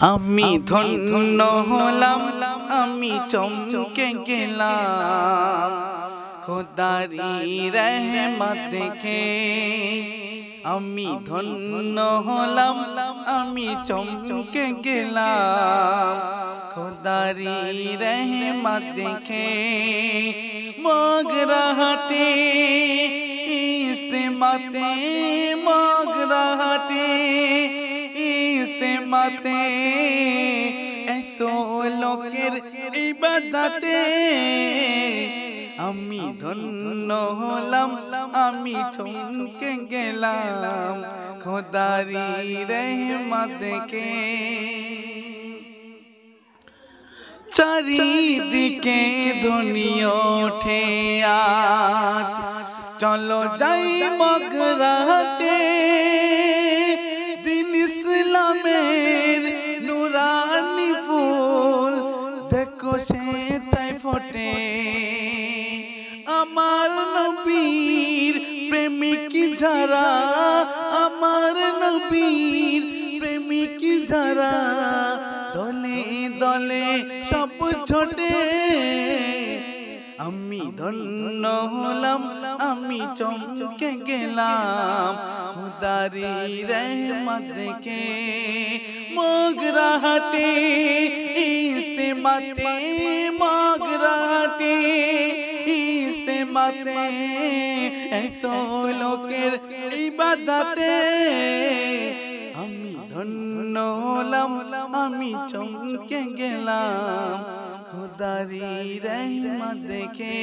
আমি ধন্য হলাম, আমি চমকে গেলাম খোদারি রহমত দেখে। আমি ধন্য হলাম, আমি চমকে গেলাম খোদারি রহমত দেখে। মগরাহাটে ইস্তেমাতে, মগরাহাটে ইস্তেমাতে, এত লোকের ইবাদতে আমি ধন্য হলাম, আমি চমকে গেলাম খোদারি রহমত দেখে। চারিদিকে ধ্বনি ওঠে আজ, চলো যাই মগরাহাটে, দিন ইসলামের নুরানি ফুল দেখো সেটাই ফোটে। আমার নবীর প্রেমিক যারা, আমার নবীর প্রেমিক যারা, দলে দলে সব ছোটে। আমি ধন্য হলাম, আমি চমকে গেলাম খোদারি রহমত দেখে। মগরাহাটে ইস্তেমাতে, মগরাহাটে ইস্তেমাতে, এত লোকের ইবাদতে আমি ধন্য হলাম, আমি চমকে গেলাম খোদারি রহমত দেখে।